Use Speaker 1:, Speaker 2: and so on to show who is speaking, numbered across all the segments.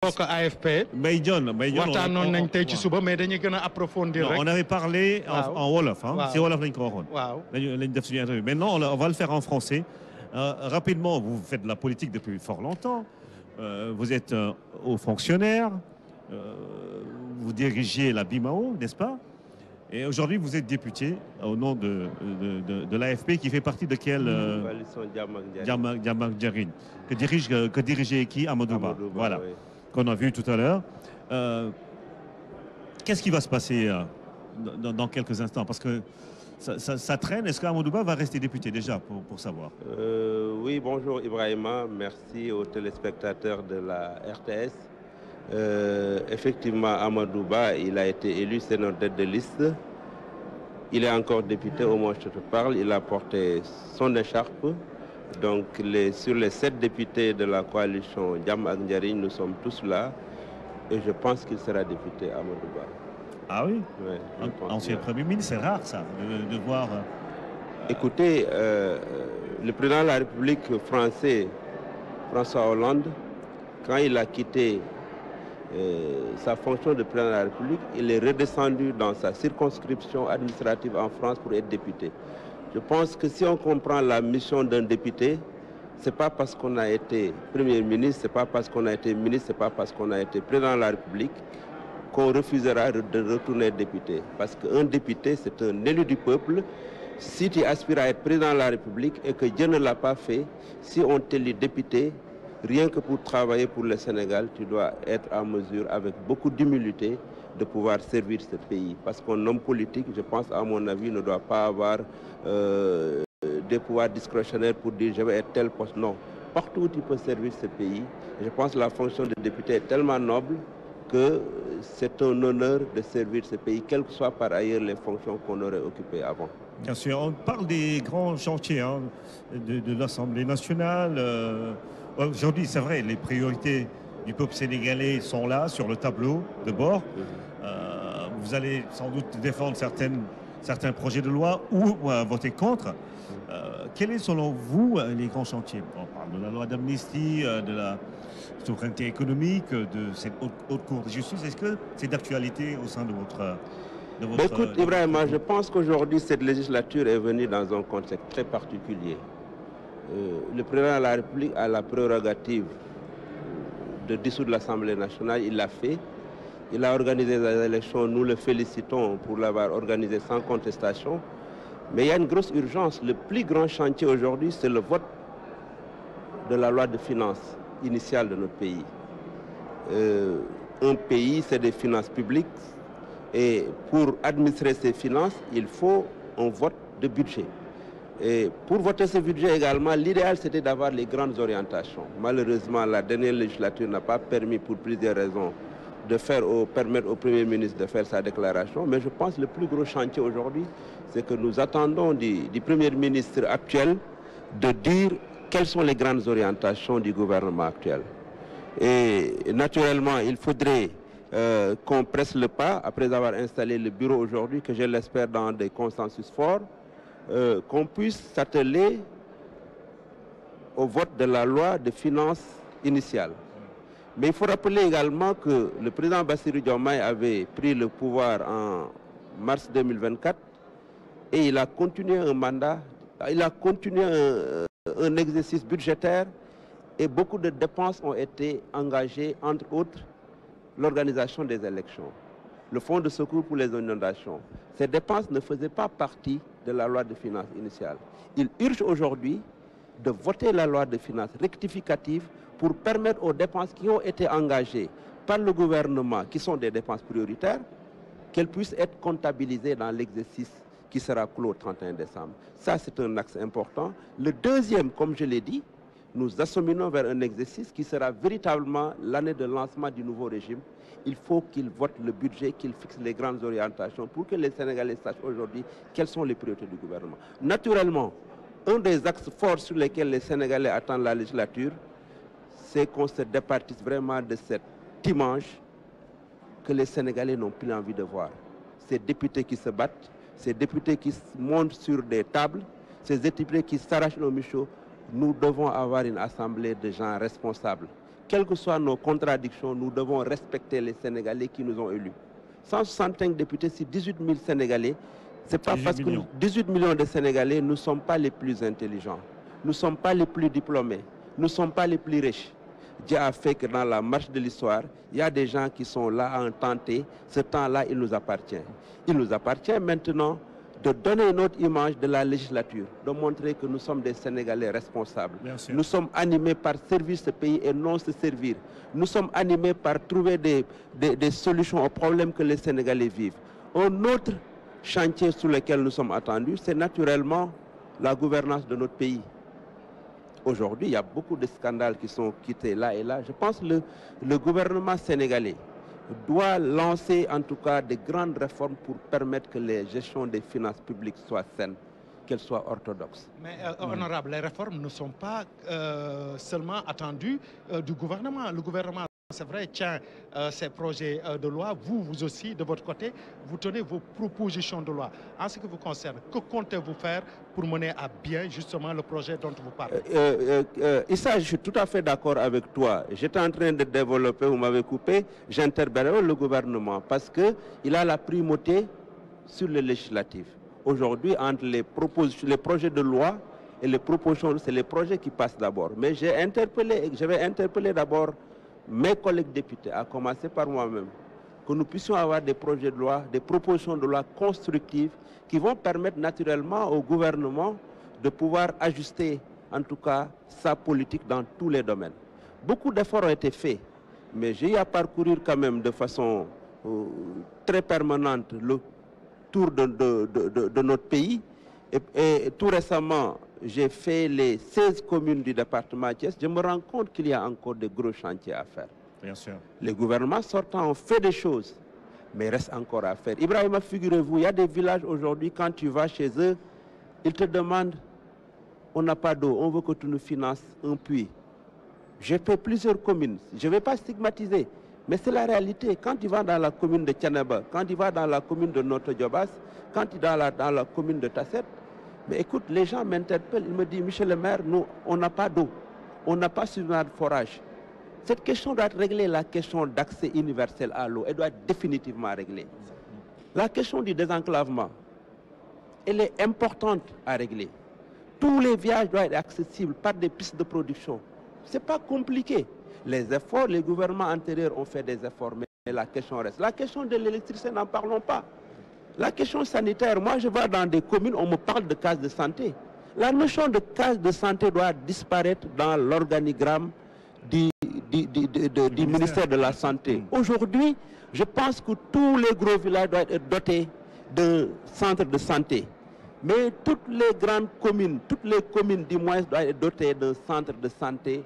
Speaker 1: bokk AFP.
Speaker 2: Mbaye Dione
Speaker 1: waxtaanoon nañ tey ci suba mais dañuy gën a approfondir rek.
Speaker 2: on avait parlé en wolof. C'est wolof lañ ko waxoon.
Speaker 1: waaw
Speaker 2: lañ def suñu interview. Maintenant on va le faire en français. Rapidement, vous faites de la politique depuis fort longtemps. Vous êtes haut fonctionnaire. Vous dirigez la BIMAO, n'est-ce pas? Et aujourd'hui, vous êtes député au nom de l'AFP qui fait partie de quelle Jàmm ak Njariñ que dirigeait qui? Amadou Ba. Voilà, oui. Qu'on a vu tout à l'heure. Qu'est-ce qui va se passer dans quelques instants? Parce que ça traîne. Est-ce qu'Amadou Ba va rester député déjà pour savoir?
Speaker 3: Oui, bonjour Ibrahima. Merci aux téléspectateurs de la RTS. Effectivement, Amadou Ba, il a été élu, c'est notre tête de liste. Il est encore député, au moins je te parle. Il a porté son écharpe. Donc, sur les 7 députés de la coalition Jàmm ak Njariñ, nous sommes tous là. Et je pense qu'il sera député, Amadou Ba.
Speaker 2: Ah oui,
Speaker 3: ouais,
Speaker 2: ancien Premier ministre, c'est rare ça, de voir...
Speaker 3: Écoutez, le président de la République français, François Hollande, quand il a quitté sa fonction de président de la République, il est redescendu dans sa circonscription administrative en France pour être député. Je pense que si on comprend la mission d'un député, ce n'est pas parce qu'on a été Premier ministre, ce n'est pas parce qu'on a été ministre, ce n'est pas parce qu'on a été président de la République qu'on refusera de retourner député. Parce qu'un député, c'est un élu du peuple. Si tu aspires à être président de la République et que Dieu ne l'a pas fait, si on t'élit député, rien que pour travailler pour le Sénégal, tu dois être en mesure, avec beaucoup d'humilité, de pouvoir servir ce pays. Parce qu'un homme politique, je pense, à mon avis, ne doit pas avoir des pouvoirs discrétionnaires pour dire je vais être tel poste. Non. Partout où tu peux servir ce pays, je pense que la fonction de député est tellement noble que c'est un honneur de servir ce pays, quelles que soient par ailleurs les fonctions qu'on aurait occupées avant.
Speaker 2: Bien sûr, on parle des grands chantiers de l'Assemblée nationale. Aujourd'hui, c'est vrai, les priorités du peuple sénégalais sont là, sur le tableau de bord. Vous allez sans doute défendre certains projets de loi ou voter contre. Quels sont selon vous les grands chantiers? On parle de la loi d'amnistie, de la souveraineté économique, de cette haute cour de justice. Est-ce que c'est d'actualité au sein de votre...
Speaker 3: Écoute, Ibrahima, je pense qu'aujourd'hui, cette législature est venue dans un contexte très particulier. Le président de la République a la prérogative de dissoudre l'Assemblée nationale. Il l'a fait. Il a organisé les élections. Nous le félicitons pour l'avoir organisé sans contestation. Mais il y a une grosse urgence. Le plus grand chantier aujourd'hui, c'est le vote de la loi de finances initiale de notre pays. Un pays, c'est des finances publiques. Et pour administrer ces finances, il faut un vote de budget. Et pour voter ce budget également, l'idéal c'était d'avoir les grandes orientations. Malheureusement, la dernière législature n'a pas permis, pour plusieurs raisons, de permettre au Premier ministre de faire sa déclaration. Mais je pense que le plus gros chantier aujourd'hui, c'est que nous attendons du Premier ministre actuel de dire quelles sont les grandes orientations du gouvernement actuel. Et naturellement, il faudrait qu'on presse le pas, après avoir installé le bureau aujourd'hui, que je l'espère dans des consensus forts, qu'on puisse s'atteler au vote de la loi de finances initiale. Mais il faut rappeler également que le président Bassirou Diomaye avait pris le pouvoir en mars 2024 et il a continué un mandat, il a continué un exercice budgétaire et beaucoup de dépenses ont été engagées, entre autres, l'organisation des élections, le fonds de secours pour les inondations. Ces dépenses ne faisaient pas partie de la loi de finances initiale. Il urge aujourd'hui de voter la loi de finances rectificative pour permettre aux dépenses qui ont été engagées par le gouvernement, qui sont des dépenses prioritaires, qu'elles puissent être comptabilisées dans l'exercice qui sera clos le 31 décembre. Ça, c'est un axe important. Le deuxième, comme je l'ai dit, nous acheminons vers un exercice qui sera véritablement l'année de lancement du nouveau régime. Il faut qu'il vote le budget, qu'il fixe les grandes orientations pour que les Sénégalais sachent aujourd'hui quelles sont les priorités du gouvernement. Naturellement, un des axes forts sur lesquels les Sénégalais attendent la législature, c'est qu'on se départisse vraiment de cette image que les Sénégalais n'ont plus envie de voir. Ces députés qui se battent, ces députés qui montent sur des tables, ces députés qui s'arrachent nos michauds. Nous devons avoir une assemblée de gens responsables quelles que soient nos contradictions, nous devons respecter les Sénégalais qui nous ont élus. 165 députés, c'est 18 000 Sénégalais. C'est pas parce que 18 millions de Sénégalais, nous ne sommes pas les plus intelligents, nous ne sommes pas les plus diplômés, nous ne sommes pas les plus riches. Dieu a fait que dans la marche de l'histoire, il y a des gens qui sont là à un temps T. Ce temps-là, il nous appartient. Il nous appartient maintenant de donner une autre image de la législature, de montrer que nous sommes des Sénégalais responsables. Nous sommes animés par servir ce pays et non se servir. Nous sommes animés par trouver des solutions aux problèmes que les Sénégalais vivent. Un autre chantier sur lequel nous sommes attendus, c'est naturellement la gouvernance de notre pays. Aujourd'hui, il y a beaucoup de scandales qui sont quittés là et là. Je pense que le gouvernement sénégalais doit lancer en tout cas de grandes réformes pour permettre que les gestions des finances publiques soient saines, qu'elles soient orthodoxes.
Speaker 1: Mais honorable, les réformes ne sont pas seulement attendues du gouvernement. Le gouvernement, c'est vrai, tient ces projets de loi. Vous aussi, de votre côté, vous tenez vos propositions de loi. En ce qui vous concerne, que comptez-vous faire pour mener à bien justement le projet dont vous parlez?
Speaker 3: Issa, je suis tout à fait d'accord avec toi. J'étais en train de développer, vous m'avez coupé, j'interpelle le gouvernement parce qu'il a la primauté sur les législatives. Aujourd'hui, entre les projets de loi et les propositions, c'est les projets qui passent d'abord. Mais je vais interpeller d'abord mes collègues députés, à commencer par moi-même, que nous puissions avoir des projets de loi, des propositions de loi constructives qui vont permettre naturellement au gouvernement de pouvoir ajuster en tout cas sa politique dans tous les domaines. Beaucoup d'efforts ont été faits, mais j'ai eu à parcourir quand même de façon très permanente le tour de notre pays. Et tout récemment, j'ai fait les 16 communes du département Thiès. Je me rends compte qu'il y a encore de gros chantiers à faire.
Speaker 2: Bien sûr.
Speaker 3: Les gouvernements sortants ont fait des choses, mais il reste encore à faire. Ibrahima, figurez-vous, il y a des villages aujourd'hui, quand tu vas chez eux, ils te demandent, on n'a pas d'eau, on veut que tu nous finances un puits. J'ai fait plusieurs communes, je ne vais pas stigmatiser, mais c'est la réalité. Quand tu vas dans la commune de Tianaba, quand tu vas dans la commune de Notre-Diobas, quand tu vas dans la commune de Tasset, mais écoute, les gens m'interpellent, ils me disent, Michel le maire, nous, on n'a pas d'eau, on n'a pas suffisamment de forage. Cette question doit être réglée, la question d'accès universel à l'eau, elle doit être définitivement réglée. La question du désenclavement, elle est importante à régler. Tous les villages doivent être accessibles par des pistes de production. Ce n'est pas compliqué. Les efforts, les gouvernements antérieurs ont fait des efforts, mais la question reste. La question de l'électricité, n'en parlons pas. La question sanitaire, moi je vais dans des communes, on me parle de cases de santé. La notion de case de santé doit disparaître dans l'organigramme du ministère de la Santé. Aujourd'hui, je pense que tous les gros villages doivent être dotés d'un centre de santé. Mais toutes les grandes communes, toutes les communes du moins doivent être dotées d'un centre de santé,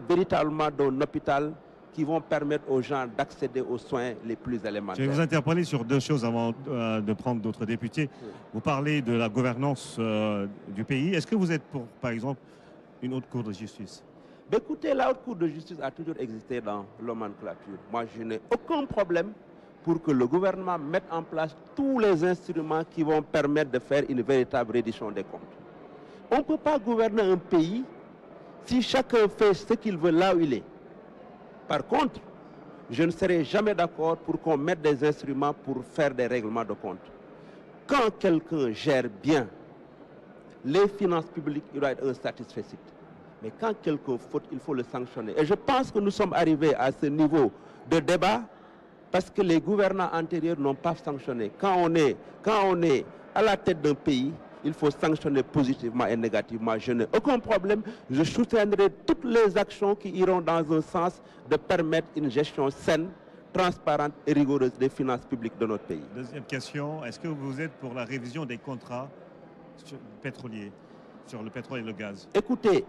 Speaker 3: véritablement d'un hôpital qui vont permettre aux gens d'accéder aux soins les plus élémentaires.
Speaker 2: Je vais vous interpeller sur deux choses avant de prendre d'autres députés. Vous parlez de la gouvernance du pays. Est-ce que vous êtes pour, par exemple, une haute cour de justice?
Speaker 3: Écoutez, la haute cour de justice a toujours existé dans l'nomenclature. Moi, je n'ai aucun problème pour que le gouvernement mette en place tous les instruments qui vont permettre de faire une véritable reddition des comptes. On ne peut pas gouverner un pays si chacun fait ce qu'il veut là où il est. Par contre, je ne serai jamais d'accord pour qu'on mette des instruments pour faire des règlements de compte. Quand quelqu'un gère bien les finances publiques, il doit être un satisfait. Mais quand quelqu'un faute, il faut le sanctionner. Et je pense que nous sommes arrivés à ce niveau de débat parce que les gouvernants antérieurs n'ont pas sanctionné. Quand on est à la tête d'un pays, il faut sanctionner positivement et négativement. Je n'ai aucun problème. Je soutiendrai toutes les actions qui iront dans un sens de permettre une gestion saine, transparente et rigoureuse des finances publiques de notre pays.
Speaker 2: Deuxième question, est-ce que vous êtes pour la révision des contrats pétroliers, sur le pétrole et le gaz?
Speaker 3: Écoutez,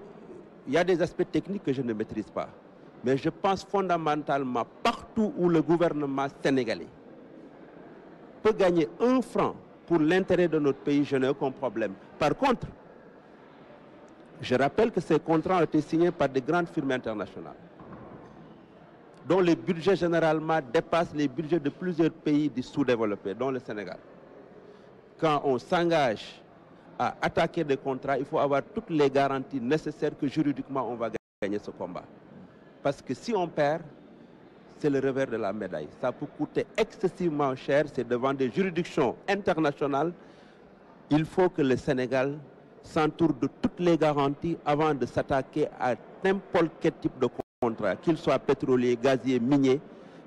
Speaker 3: il y a des aspects techniques que je ne maîtrise pas. Mais je pense fondamentalement, partout où le gouvernement sénégalais peut gagner 1 franc pour l'intérêt de notre pays, je n'ai aucun problème. Par contre, je rappelle que ces contrats ont été signés par de grandes firmes internationales, dont les budgets généralement dépassent les budgets de plusieurs pays du sous-développés, dont le Sénégal. Quand on s'engage à attaquer des contrats, il faut avoir toutes les garanties nécessaires que juridiquement on va gagner ce combat. Parce que si on perd, c'est le revers de la médaille. Ça peut coûter excessivement cher, c'est devant des juridictions internationales. Il faut que le Sénégal s'entoure de toutes les garanties avant de s'attaquer à n'importe quel type de contrat, qu'il soit pétrolier, gazier, minier.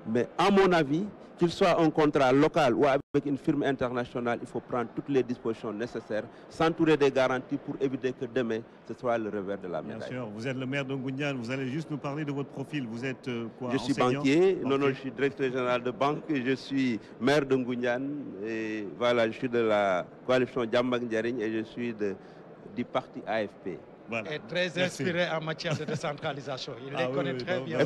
Speaker 3: Mais à mon avis, qu'il soit un contrat local ou avec une firme internationale, il faut prendre toutes les dispositions nécessaires, s'entourer des garanties pour éviter que demain, ce soit le revers de la médaille.
Speaker 2: Bien sûr, vous êtes le maire de Ngoundiane, vous allez juste nous parler de votre profil. Vous êtes quoi?
Speaker 3: Je suis
Speaker 2: enseignant?
Speaker 3: banquier, non, je suis directeur général de banque, je suis maire de Ngoundiane, et voilà, je suis de la coalition Djambak Ndiarigne et je suis du parti AFP.
Speaker 1: Voilà. Et très inspiré en matière de décentralisation. Il les connaît très bien.